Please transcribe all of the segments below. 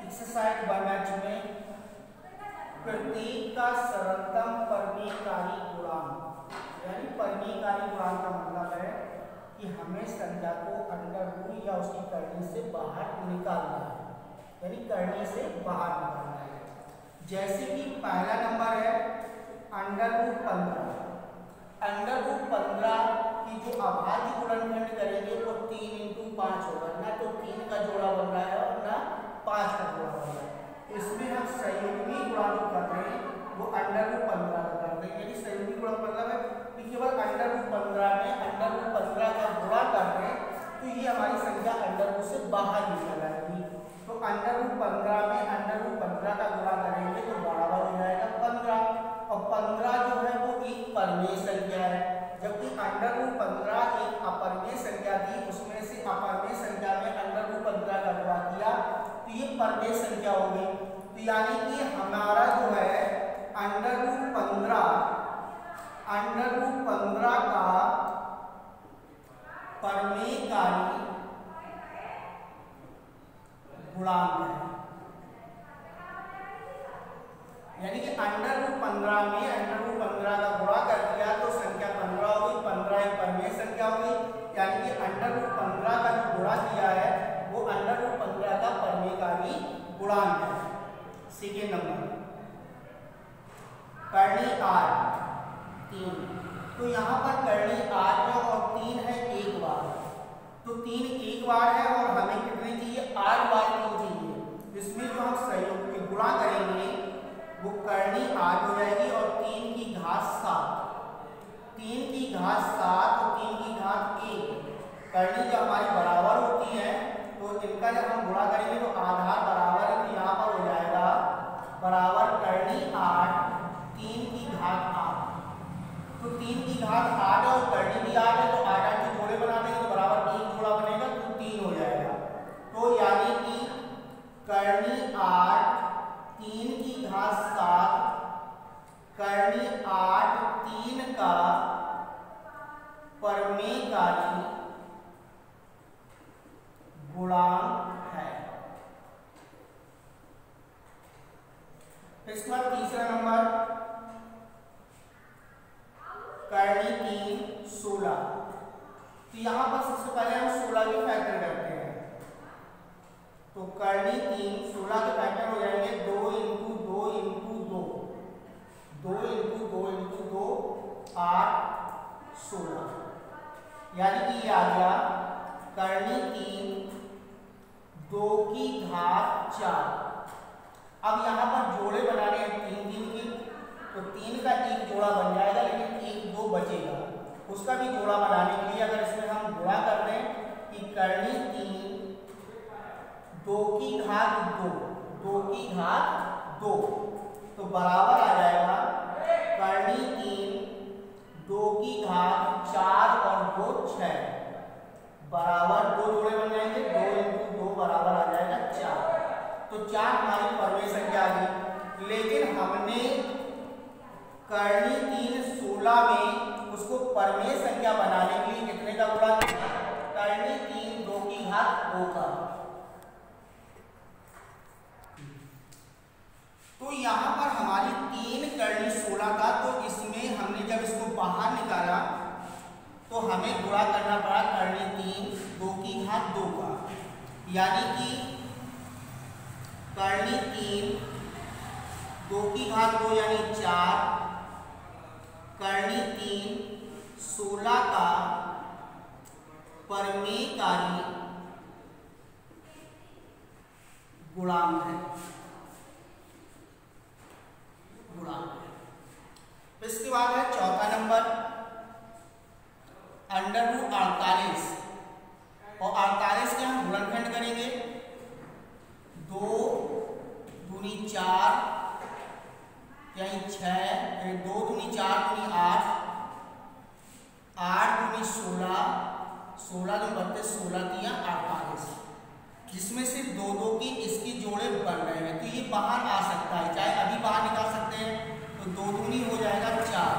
Exercise 1H में प्रतीक का सरलतम परिमेयकारी गुणांक, यानी परिमेयकारी गुणांक का मतलब है कि हमें संख्या को अंडर रूट या उसकी करनी से बाहर निकालना है, यानी करनी से बाहर निकालना है। जैसे कि पहला नंबर है अंडर रूट 15। अंडर रूट 15 की जो अभाज्य गुणनखंड करेंगे वो 3 × 5 होगा, ना तो 3 का जोड़ा बन रहा है और ना 5 का जोड़ा बन रहा है। इसमें हम संयुग्मी गुणा कर रहे हैं, वो अंडर रूट 15 का कर रहे हैं, यानी संयुग्मी गुणा मतलब है कि केवल अंडर रूट 15 में अंडर रूट 15 का गुणा कर रहे हैं, तो ये हमारी संख्या अंडर रूट से बाहर निकल आएगी। तो अंडर रूट 15 में अंडर रूट 15 का गुणा करेंगे तो बराबर हो जाएगा 15, और 15 जो है वो एक परिमेय संख्या है, जबकि अंडर रूट 15 एक अपरिमेय संख्या थी, उसमें से अपरिमेय संख्या में अंडर रूट 15 का गुणा किया तो ये परिमेय संख्या होगी। तो यानी कि हमारा जो है अंडर रूट 15 का परिमेयकारी गुणांक है, यानी कि अंडर रूट 15 में अंडर रूट 15 का गुणा कर दिया तो संख्या 15 होगी, 15 एक परिमेय संख्या होगी, यानी कि अंडर रूट 15 का जो गुणा किया है वो अंडर रूट 15 का परिमेयकारी गुणांक है। सेकेंड नंबर करनी r 3। तो यहाँ पर करनी r है और 3 है एक बार, तो 3 एक बार है और हमें कितनी चाहिए 8 बार 3 चाहिए। इसमें जो हम संयोग के गुणा करेंगे वो करनी 8 हो जाएगी और 3 की घात 7, 3 की घात 7 और 3 की घात 1। करनी जब हमारी बराबर होती है तो इनका जब हम गुणा करेंगे तो आधार बराबर है, तो यहाँ पर हो जाएगा बराबर करनी 8 3 की घात 8। तो 3 की घात 8 और करनी भी 8 है, तो 8 8 के जोड़े बना देंगे तो बराबर 3 जोड़ा बनेगा तो 3 हो जाएगा। तो यानी कि करनी 8 3 की घात 7 करनी 8 3 का परिमेयकारी गुणांक है। इसके बाद तीसरा नंबर करनी 3 16। तो यहां पर सबसे पहले हम 16 के फैक्टर करते हैं, तो करनी 3 16 के फैक्टर हो जाएंगे 2 × 2 × 2 2 × 2 × 2 8 16, यानी कि ये आ गया करनी 3 2 की घात 4। अब यहाँ पर जोड़े बनाने हैं 3 3 के, तो 3 का एक जोड़ा बन जाएगा, लेकिन 1 2 बचेगा, उसका भी जोड़ा बनाने के लिए अगर इसमें हम गुणा कर दें कि करनी 3 2 की घात 2 2 की घात 2, तो बराबर आ जाएगा करनी 3 2 की घात 4 और 2 6, बराबर 2 जोड़े बन जाएंगे, 2 × 2 बराबर आ जाएगा 4। तो 4 हमारी परिमेय संख्या आ गई, लेकिन हमने करनी 3 16 में उसको परिमेय संख्या बनाने के लिए कितने का गुणा किया, करनी 3 2 की घात 2 का। तो यहाँ पर हमारी 3 करनी 16 का, तो इसमें हमने जब इसको बाहर निकाला तो हमें गुणा करना पड़ा करनी 3 2 की घात 2 का, यानी कि करनी 3 2 की घात 2 यानी 4 करनी 3 16 का परिमेयकारी गुणांक है, इसके बाद है चौथा नंबर अंडर रूट 48, और 48 के हम गुणनखंड करेंगे 2 दूनी 4 यानी 6, 2 दूनी 4 दूनी 8 8 दूनी 16 16 दूनी 32 16 दिया 48, जिसमें से 2 2 की इसके जोड़े बन रहे हैं, तो ये बाहर आ सकता है, चाहे अभी बाहर निकाल सकते हैं, तो 2 दूनी हो जाएगा 4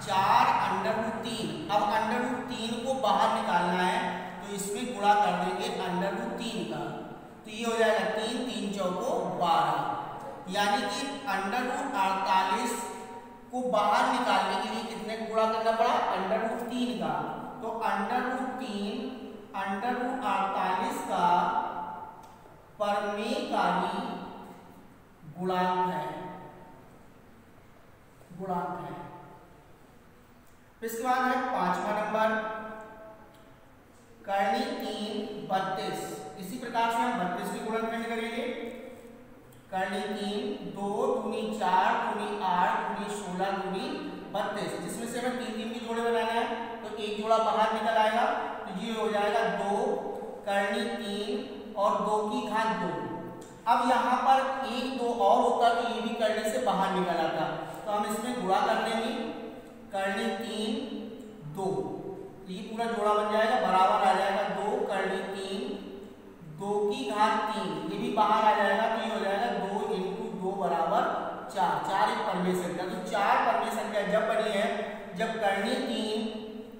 4 अंडर रूट 3। अब अंडर रूट 3 को बाहर निकालना है तो इसमें गुणा कर देंगे अंडर रूट 3 का, तो ये हो जाएगा 3 3 चौको 12, यानी कि √48 को बाहर निकालने के लिए कितने गुणा करना पड़ा? √3 का। तो √48 का परमेयकारी गुणांक है। इसके बाद है 5वां नंबर, करनी 3 32। इसी प्रकार से हम 32 की गुणनखंड करेंगे। करनी 3 2 दूनी 4 दूनी 8 दूनी 16 दूनी 32, जिसमें से हमें 3 के जोड़े बनाना है। तो एक जोड़ा बाहर निकल आएगा, तो ये हो जाएगा 2 करनी 3 और 2 की घात 2। अब यहाँ पर 1 2 और होता तो ये भी करने से बाहर निकल आता, तो हम इसमें गुणा कर देंगे। करनी 3 2, ये पूरा जोड़ा बन जाएगा, बराबर आ जाएगा 2 करनी 3 2 की घात 3, ये भी बाहर आ जाएगा, तो ये हो जाएगा 2 × 2 बराबर 4। 4 एक परमेय संख्या, तो 4 परमेय संख्या जब बनी है जब करनी 3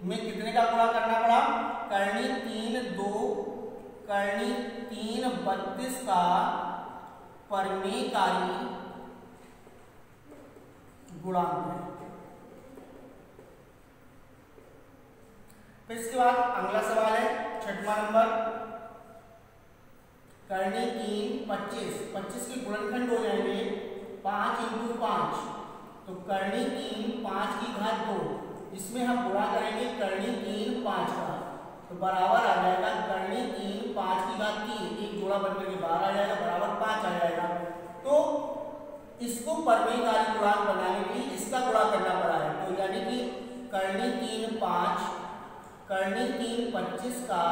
में कितने का गुणा करना पड़ा? करनी 3 2 करनी 3 32 का परमेयकारी गुणांक है। फिर इसके बाद अगला सवाल है 6वां नंबर, करनी 3 25। 25 के गुणनखंड हो जाएंगे 5 × 5, तो करनी 3 5 की घात 2, इसमें हम गुणा करेंगे करनी 3 5 का, तो बराबर आ जाएगा करनी 3 5 की घात 3, एक जोड़ा बनकर के बाहर आ जाएगा, बराबर 5 आ जाएगा। तो इसको परमेयकारी गुणांक बनाने के लिए इसका गुणा करना पड़ा है, तो यानी कि करनी 3 5 करनी 3 25 का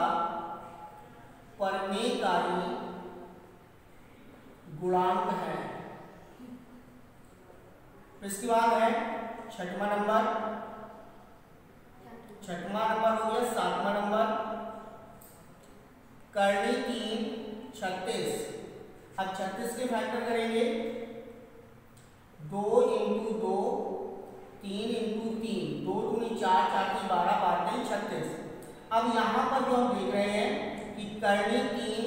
परमेयकारी गुणांक है। इसके बाद है 6वां नंबर हो गया। 7वां नंबर, करनी 3 36। अब 36 के फैक्टर करेंगे 2 × 2 3 × 3, 2 दूनी 4 4 की 12 बारह 36। अब यहाँ पर जो हम देख रहे हैं कि करनी 3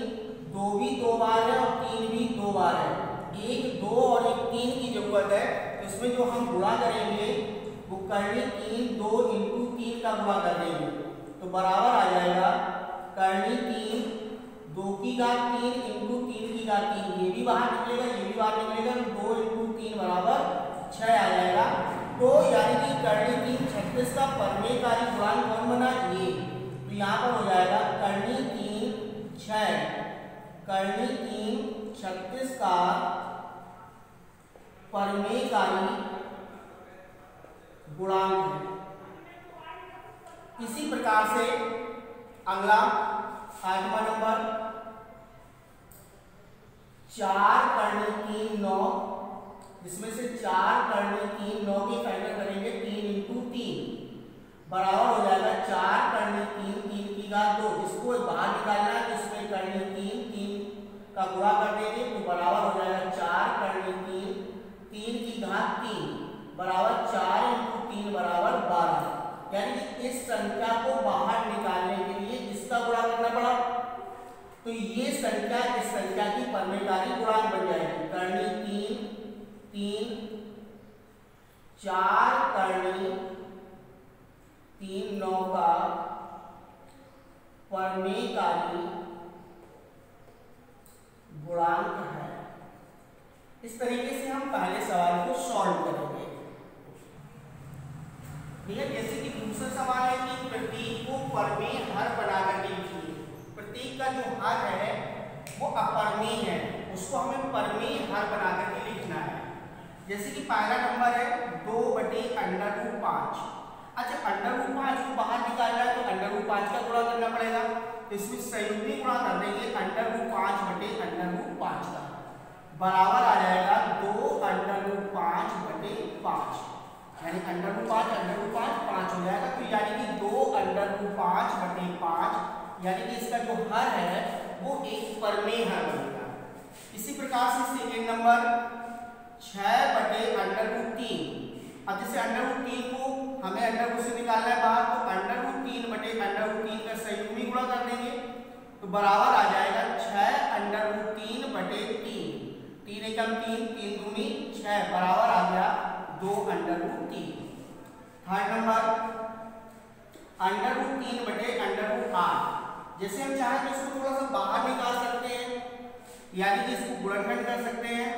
2 भी 2 बार है और 3 भी 2 बार है, एक 2 और एक 3 की जरूरत है। तो इसमें जो हम गुणा करेंगे वो करनी 3 2 × 3 का गुणा कर देंगे, तो बराबर आ जाएगा करनी 3 2 की घात 3 × 3 की घात 3, ये भी बाहर निकलेगा ये भी बाहर निकलेगा, 2 × 3 बराबर 6 आ जाएगा। तो यानी कि करनी 3 36 का परमेयकारी गुणांक कौन बना? ये। तो यहाँ पर हो जाएगा करनी 3 6 करनी 3 36 का परमेयकारी गुणांक है। इसी प्रकार से अगला 8वां नंबर, 4 करनी 3 9, जिसमें से 4 करनी 3 9 की फैक्टर करेंगे 3 × 3, बराबर हो जाएगा 4 करनी 3 3 की घात 2, इसको बाहर निकालना है तो इसमें करनी 3 3 का गुणा कर देंगे, तो बराबर हो जाएगा 4 करनी 3 3 की घात 3 बराबर 4 × 3 बराबर 12। यानी कि इस संख्या को बाहर निकालने के लिए इसका गुणा करना पड़ा, तो ये संख्या इस संख्या की परमेयकारी गुणांक बन जाएगी। करनी 3 3 4 करनी 3 9 का परमेयकारी गुणांक है। इस तरीके से हम पहले सवाल को सॉल्व करेंगे। ठीक है, जैसे कि दूसरा सवाल है कि प्रतीक को परमेय हर बनाकर लिखिए। प्रतीक का जो हर है वो अपरमेय है, उसको हमें परमेय हर बनाकर के लिखना है। जैसे कि पहला नंबर है 2/√5। अच्छा, √5 को बाहर निकालना है तो √5 का गुणा करना पड़ेगा, तो इसमें संयुग्मी गुणा कर देंगे √5/√5 का, बराबर आ जाएगा 2√5/5, यानी √5 5 हो जाएगा। तो यानी कि 2√5/5, यानी कि इसका जो हर है वो एक परमेय हर बनेगा। इसी प्रकार से सेकेंड नंबर 6/√3। अब जैसे √3 को हमें √ से निकालना है बाहर, तो √3/√3 का संयुग्मी गुणा कर देंगे, तो बराबर आ जाएगा 6√3 √3 बटे 3, 3 एकम 3, 3 दूनी 6 बराबर आ गया 2 √3। थर्ड नंबर √3 बटे √8। जैसे हम चाहें तो इसको थोड़ा सा बाहर निकाल सकते हैं, यानी कि इसको गुणनखंड कर सकते हैं।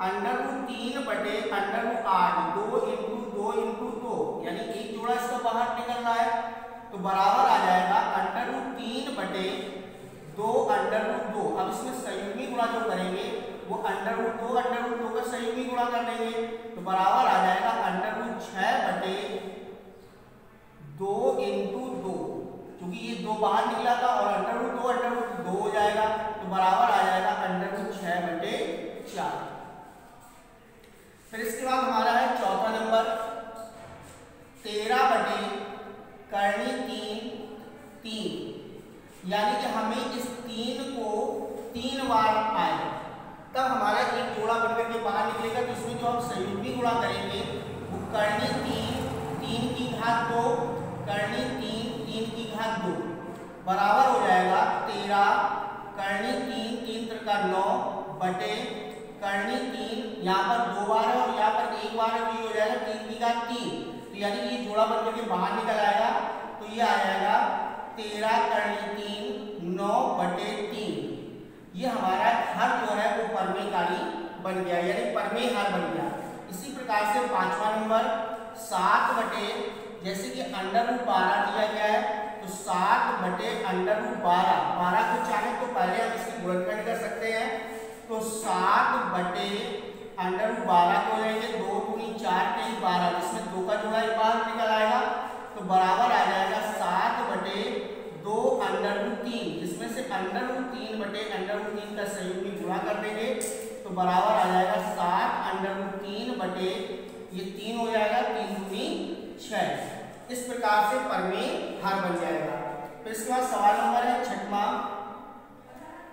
√3 बटे √8, 2 इंटू 2 इंटू 2, यानी एक जोड़ा इसका बाहर निकल रहा है, तो बराबर आ जाएगा √3 बटे 2 √2। अब इसमें संयुग्मी गुणा जो करेंगे वो √2 का संयुग्मी गुणा कर देंगे, तो बराबर आ जाएगा √6 बटे 2 इंटू 2, क्योंकि ये 2 बाहर निकला था और √2 हो जाएगा, तो बराबर आ जाएगा √6 बटे 4। फिर इसके बाद हमारा है चौथा नंबर 13 बटे कर्णी 3, यानी कि हमें इस 3 को 3 बार आए तब हमारा एक जोड़ा बनकर के बाहर निकलेगा। तो इसमें जो हम संयुग्मी गुणा करेंगे वो कर्णी 3 की घात 2, कर्णी 3 की घात 2 बराबर हो जाएगा 13 कर्णी 3 त्रिका 9 बटे कर्णी 3, यहाँ पर 2 बार है और यहाँ पर 1 बार है, तो ये हो जाएगा 3 की घात 3। तो यानी कि ये जोड़ा बनकर के बाहर निकल आएगा, तो ये आ जाएगा 13 कर्णी 3 9 बटे 3। ये हमारा हर जो है वो परमेयकारी बन गया, यानी परमेय हर बन गया। इसी प्रकार से पांचवा नंबर 7 बटे, जैसे कि √12 दिया गया है, तो 7 बटे √12 को चाहे तो पहले हम इसकी गुणनखंड कर सकते हैं, तो 7 बटे √12 को लेंगे 2 दूनी 4 कहीं 12, जिसमें 2 का जोड़ा बाहर निकल आएगा, तो बराबर आ जाएगा 7 बटे 2 √3, जिसमें से √3 बटे √3 का संयुग्मी गुणा कर देंगे, तो बराबर आ जाएगा 7 √3 बटे ये 3 हो जाएगा, 3 दूनी 6। इस प्रकार से परमेय हर बन जाएगा। फिर इसके बाद सवाल नंबर है छठवां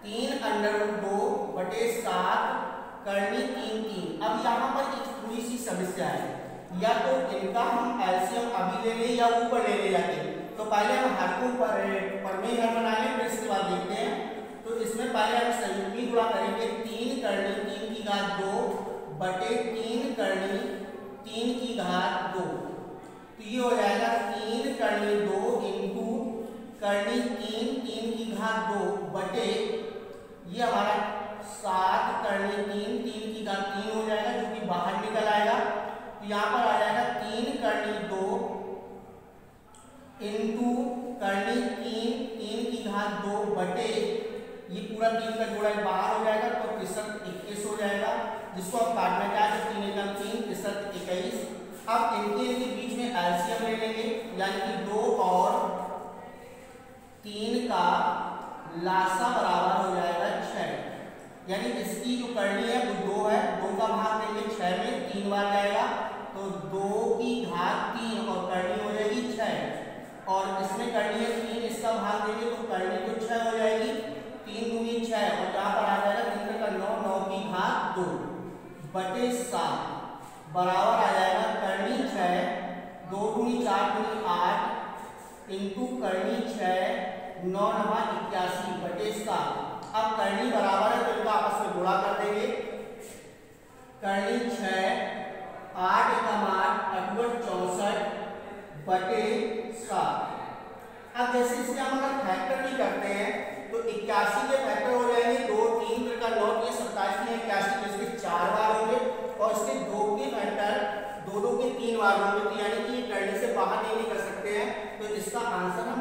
3 √2 बटे 7 कर्णी 3। अब यहाँ पर एक थोड़ी सी समस्या है, या तो इनका हम एलसीएम अभी ले लें या ऊपर ले ले जाते हैं। तो पहले हम हर को परमेय हर बना लें, फिर इसके बाद देखते हैं। तो इसमें पहले हम संयुग्मी गुणा करेंगे 3 कर्णी 3 की घात 2 बटे 3 कर्णी 3 की घात 2, तो ये हो जाएगा 3 कर्णी 2 इंटू कर्णी 3 की घात 2 बटे ये हमारा 7 कर्णी 3 की घात 3 हो जाएगा, जो कि बाहर निकल आएगा। तो यहाँ पर आ जाएगा 3 कर्णी 2 इंटू कर्णी 3 की घात 2 बटे ये पूरा 3 का जोड़ा बाहर हो जाएगा, तो 21 हो जाएगा, जिसको आप काटना चाहें तो 3 एकम 3 21। अब इनके बीच में एलसीएम ले लेंगे, यानी कि 2 और 3 का लासा बराबर हो जाएगा 6, यानी इसकी जो कर्णी है वो 2 है, 2 का भाग देंगे 6 में, 3 बार जाएगा, तो 2 की घात 3 और कर्णी हो जाएगी 6, और इसमें कर्णी है 3, इसका भाग देंगे तो कर्णी तो 6 हो जाएगी, 3 दूनी 6, और यहाँ पर आ जाएगा 3 का 9, 9 की घात 2 बटे 7 बराबर आ जाएगा कर्णी 6, 2 दूनी 4 दूनी 8 इंटू कर्णी 6 9 9 81 बटे 7। अब कर्णी बराबर है तो इनका आपस में गुणा कर देंगे, कर्णी 6 8 एकम 8 64 बटे 7। अब जैसे इसके हम अगर फैक्टर भी करते हैं तो 81 के फैक्टर हो जाएंगे 2 3 का 9 ये 27 में 81, इसके 4 बार होंगे, और इसके 2 के फैक्टर 2 के 3 बार होंगे, तो यानी कि ये कर्णी से बाहर नहीं कर सकते हैं, तो इसका आंसर हम